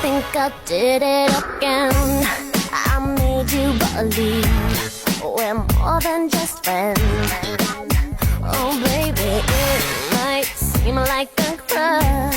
think I did it again. I made you believe we're more than just friends. Oh baby, it might seem like a crush,